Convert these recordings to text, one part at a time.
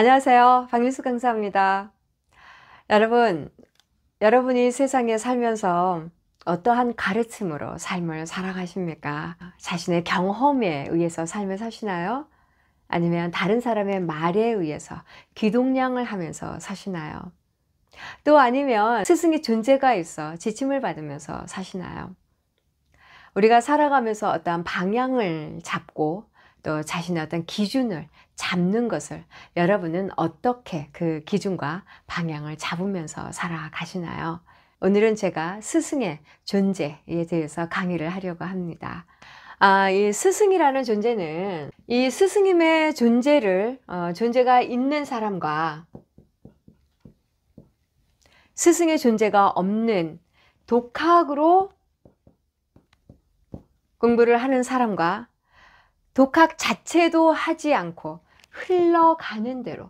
안녕하세요. 박민수 강사입니다. 여러분이 세상에 살면서 어떠한 가르침으로 삶을 살아가십니까? 자신의 경험에 의해서 삶을 사시나요? 아니면 다른 사람의 말에 의해서 귀동냥을 하면서 사시나요? 또 아니면 스승의 존재가 있어 지침을 받으면서 사시나요? 우리가 살아가면서 어떠한 방향을 잡고 또 자신의 어떤 기준을 잡는 것을 여러분은 어떻게 그 기준과 방향을 잡으면서 살아가시나요? 오늘은 제가 스승의 존재에 대해서 강의를 하려고 합니다. 이 스승이라는 존재는 이 스승님의 존재가 있는 사람과 스승의 존재가 없는 독학으로 공부를 하는 사람과 독학 자체도 하지 않고 흘러가는 대로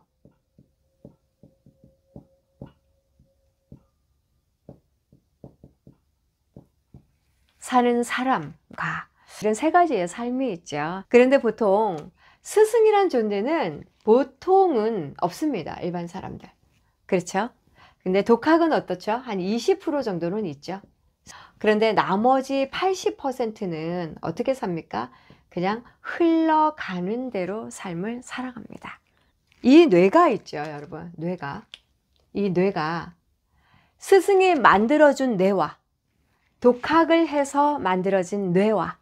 사는 사람과 이런 세 가지의 삶이 있죠. 그런데 보통 스승이란 존재는 보통은 없습니다. 일반 사람들. 그렇죠? 근데 독학은 어떻죠? 한 20% 정도는 있죠. 그런데 나머지 80%는 어떻게 삽니까? 그냥 흘러가는 대로 삶을 살아갑니다. 이 뇌가 있죠, 여러분. 이 뇌가 스승이 만들어준 뇌와 독학을 해서 만들어진 뇌와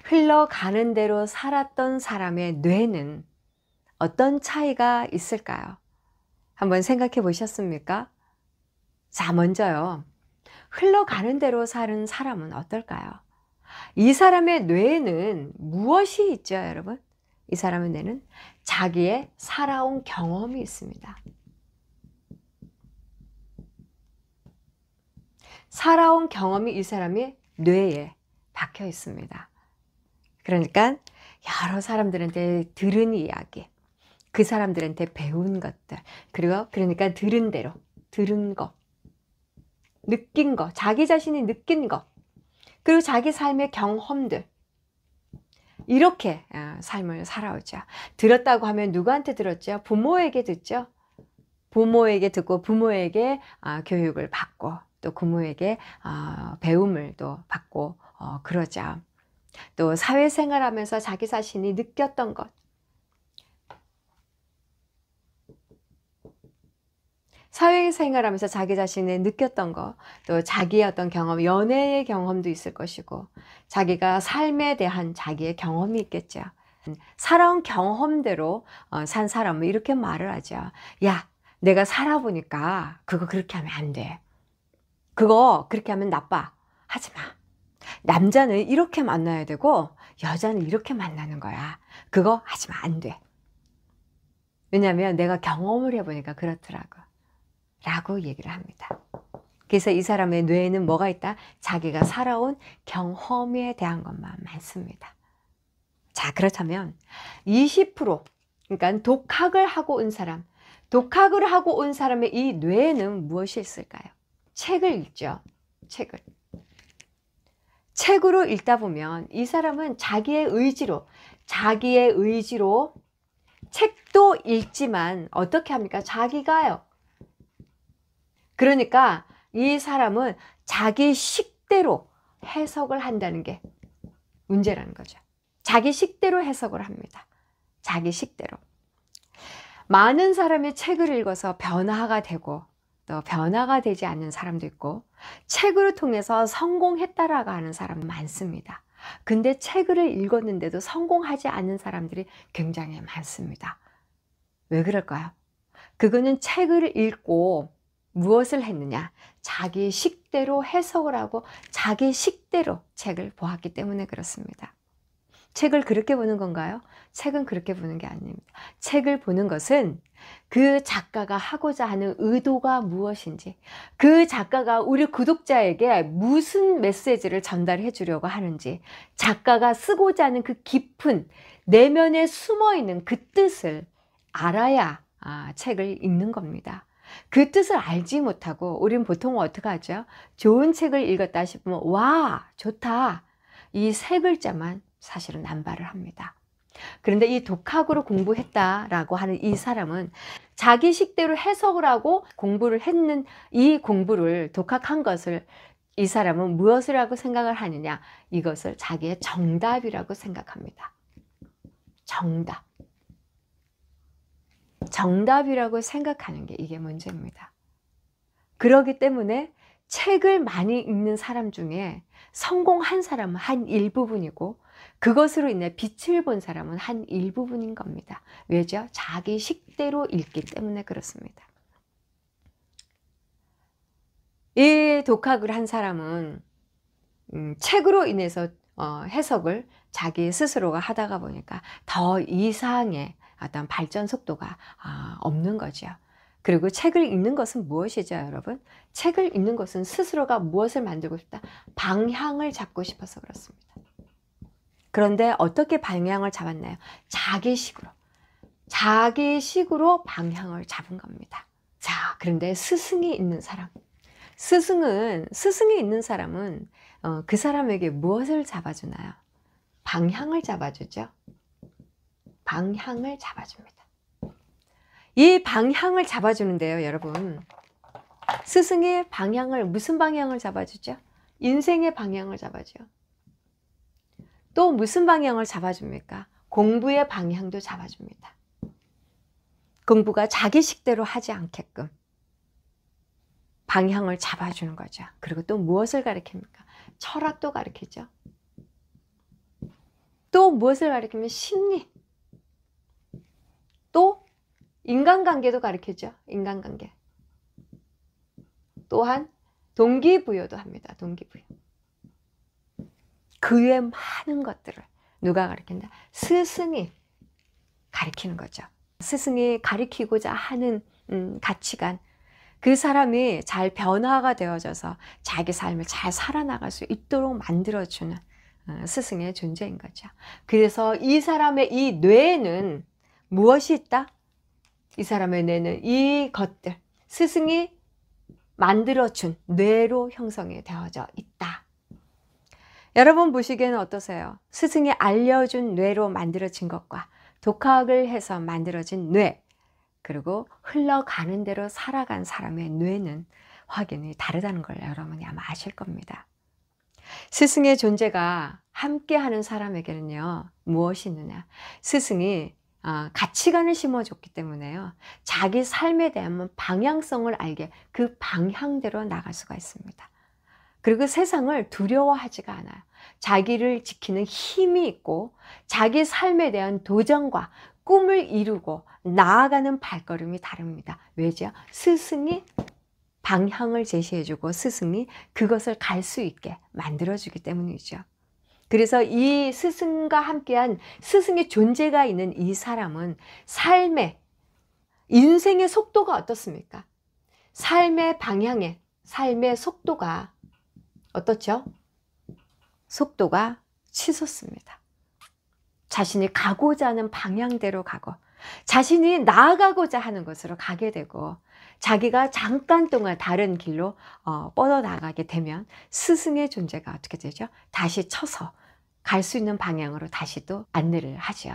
흘러가는 대로 살았던 사람의 뇌는 어떤 차이가 있을까요? 한번 생각해 보셨습니까? 자, 먼저요. 흘러가는 대로 사는 사람은 어떨까요? 이 사람의 뇌에는 무엇이 있죠, 여러분? 이 사람의 뇌는 자기의 살아온 경험이 있습니다. 살아온 경험이 이 사람의 뇌에 박혀 있습니다. 그러니까 여러 사람들한테 들은 이야기, 그 사람들한테 배운 것들, 그러니까 들은 대로, 들은 거, 느낀 거, 자기 자신이 느낀 거, 그리고 자기 삶의 경험들, 이렇게 삶을 살아오죠. 들었다고 하면 누구한테 들었죠? 부모에게 듣죠. 부모에게 듣고 부모에게 교육을 받고 또 부모에게 배움을 또 받고 그러죠. 또 사회생활하면서 자기 자신이 느꼈던 것, 사회생활하면서 자기 자신이 느꼈던 거, 또 자기의 어떤 경험, 연애의 경험도 있을 것이고 자기가 삶에 대한 자기의 경험이 있겠죠. 살아온 경험대로 산 사람은 이렇게 말을 하죠. 야, 내가 살아보니까 그거 그렇게 하면 안 돼. 그거 그렇게 하면 나빠. 하지 마. 남자는 이렇게 만나야 되고 여자는 이렇게 만나는 거야. 그거 하지 마. 안 돼. 왜냐하면 내가 경험을 해보니까 그렇더라고. 라고 얘기를 합니다. 그래서 이 사람의 뇌에는 뭐가 있다? 자기가 살아온 경험에 대한 것만 많습니다. 자, 그렇다면 20%, 그러니까 독학을 하고 온 사람의 이 뇌에는 무엇이 있을까요? 책을 읽죠. 책으로 읽다 보면 이 사람은 자기의 의지로 책도 읽지만 어떻게 합니까? 자기가요. 그러니까 이 사람은 자기 식대로 해석을 한다는 게 문제라는 거죠. 자기 식대로 해석을 합니다. 자기 식대로. 많은 사람이 책을 읽어서 변화가 되고 또 변화가 되지 않는 사람도 있고 책을 통해서 성공했다라고 하는 사람은 많습니다. 근데 책을 읽었는데도 성공하지 않는 사람들이 굉장히 많습니다. 왜 그럴까요? 그거는 책을 읽고 무엇을 했느냐? 자기 식대로 해석을 하고 자기 식대로 책을 보았기 때문에 그렇습니다. 책을 그렇게 보는 건가요? 책은 그렇게 보는 게 아닙니다. 책을 보는 것은 그 작가가 하고자 하는 의도가 무엇인지, 그 작가가 우리 구독자에게 무슨 메시지를 전달해 주려고 하는지, 작가가 쓰고자 하는 그 깊은 내면에 숨어 있는 그 뜻을 알아야 책을 읽는 겁니다. 그 뜻을 알지 못하고 우린 보통 어떻게 하죠? 좋은 책을 읽었다 싶으면 와, 좋다. 이 세 글자만 사실은 남발을 합니다. 그런데 이 독학으로 공부했다라고 하는 이 사람은 자기 식대로 해석을 하고 공부를 했는 이 공부를 독학한 것을 이 사람은 무엇이라고 생각을 하느냐? 이것을 자기의 정답이라고 생각합니다. 정답. 정답이라고 생각하는 게 이게 문제입니다. 그렇기 때문에 책을 많이 읽는 사람 중에 성공한 사람은 한 일부분이고 그것으로 인해 빛을 본 사람은 한 일부분인 겁니다. 왜죠? 자기 식대로 읽기 때문에 그렇습니다. 이 독학을 한 사람은 책으로 인해서 해석을 자기 스스로가 하다가 보니까 더 이상의 어떤 발전 속도가 없는 거죠. 그리고 책을 읽는 것은 무엇이죠, 여러분? 책을 읽는 것은 스스로가 무엇을 만들고 싶다? 방향을 잡고 싶어서 그렇습니다. 그런데 어떻게 방향을 잡았나요? 자기식으로. 자기식으로 방향을 잡은 겁니다. 자, 그런데 스승이 있는 사람. 스승이 있는 사람은 그 사람에게 무엇을 잡아주나요? 방향을 잡아주죠. 방향을 잡아줍니다. 이 방향을 잡아주는데요, 여러분. 스승의 방향을, 무슨 방향을 잡아주죠? 인생의 방향을 잡아줘요. 또 무슨 방향을 잡아줍니까? 공부의 방향도 잡아줍니다. 공부가 자기 식대로 하지 않게끔 방향을 잡아주는 거죠. 그리고 또 무엇을 가르칩니까? 철학도 가르치죠. 또 무엇을 가르치면 심리. 또 인간관계도 가르치죠. 인간관계. 또한 동기부여도 합니다. 동기부여. 그 외 많은 것들을 누가 가르친다? 스승이 가르치는 거죠. 스승이 가르치고자 하는 가치관, 그 사람이 잘 변화가 되어져서 자기 삶을 잘 살아나갈 수 있도록 만들어주는 스승의 존재인 거죠. 그래서 이 사람의 이 뇌에는 무엇이 있다? 이 사람의 뇌는 이 것들, 스승이 만들어준 뇌로 형성이 되어져 있다. 여러분 보시기에는 어떠세요? 스승이 알려준 뇌로 만들어진 것과 독학을 해서 만들어진 뇌, 그리고 흘러가는 대로 살아간 사람의 뇌는 확연히 다르다는 걸 여러분이 아마 아실 겁니다. 스승의 존재가 함께하는 사람에게는요, 무엇이 있느냐? 스승이 가치관을 심어줬기 때문에요. 자기 삶에 대한 방향성을 알게 그 방향대로 나갈 수가 있습니다. 그리고 세상을 두려워하지가 않아요. 자기를 지키는 힘이 있고 자기 삶에 대한 도전과 꿈을 이루고 나아가는 발걸음이 다릅니다. 왜죠? 스승이 방향을 제시해주고 스승이 그것을 갈 수 있게 만들어주기 때문이죠. 그래서 이 스승과 함께한 스승의 존재가 있는 이 사람은 삶의, 인생의 속도가 어떻습니까? 삶의 방향에, 삶의 속도가 어떻죠? 속도가 치솟습니다. 자신이 가고자 하는 방향대로 가고 자신이 나아가고자 하는 것으로 가게 되고 자기가 잠깐 동안 다른 길로 뻗어나가게 되면 스승의 존재가 어떻게 되죠? 다시 쳐서 갈 수 있는 방향으로 다시 또 안내를 하죠.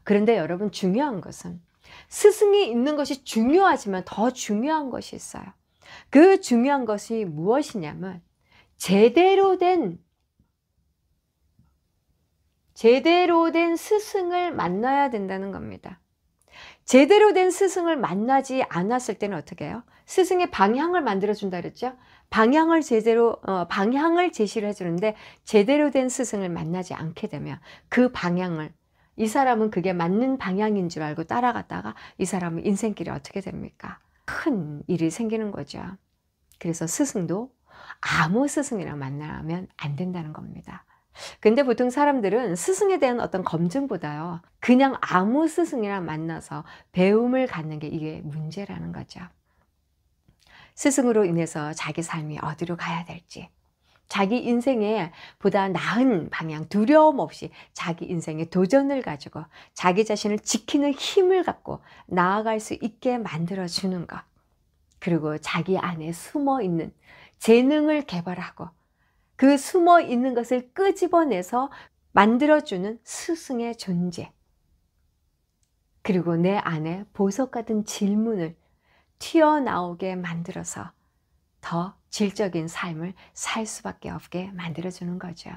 그런데 여러분 중요한 것은 스승이 있는 것이 중요하지만 더 중요한 것이 있어요. 그 중요한 것이 무엇이냐면 제대로 된 스승을 만나야 된다는 겁니다. 제대로 된 스승을 만나지 않았을 때는 어떻게 해요? 스승의 방향을 만들어준다 그랬죠? 방향을 제시를 해주는데 제대로 된 스승을 만나지 않게 되면 그 방향을, 이 사람은 그게 맞는 방향인 줄 알고 따라갔다가 이 사람은 인생길이 어떻게 됩니까? 큰 일이 생기는 거죠. 그래서 스승도 아무 스승이랑 만나면 안 된다는 겁니다. 근데 보통 사람들은 스승에 대한 어떤 검증보다요, 그냥 아무 스승이랑 만나서 배움을 갖는 게 이게 문제라는 거죠. 스승으로 인해서 자기 삶이 어디로 가야 될지, 자기 인생에 보다 나은 방향, 두려움 없이 자기 인생의 도전을 가지고 자기 자신을 지키는 힘을 갖고 나아갈 수 있게 만들어주는 것, 그리고 자기 안에 숨어있는 재능을 개발하고 그 숨어있는 것을 끄집어내서 만들어주는 스승의 존재, 그리고 내 안에 보석 같은 질문을 튀어나오게 만들어서 더 질적인 삶을 살 수밖에 없게 만들어주는 거죠.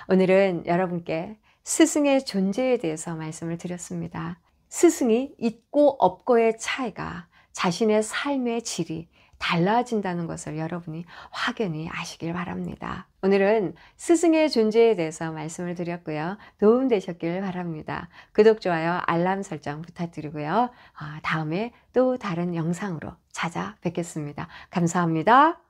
오늘은 여러분께 스승의 존재에 대해서 말씀을 드렸습니다. 스승이 있고 없고의 차이가 자신의 삶의 질이 달라진다는 것을 여러분이 확연히 아시길 바랍니다. 오늘은 스승의 존재에 대해서 말씀을 드렸고요. 도움되셨길 바랍니다. 구독, 좋아요, 알람 설정 부탁드리고요. 다음에 또 다른 영상으로 찾아뵙겠습니다. 감사합니다.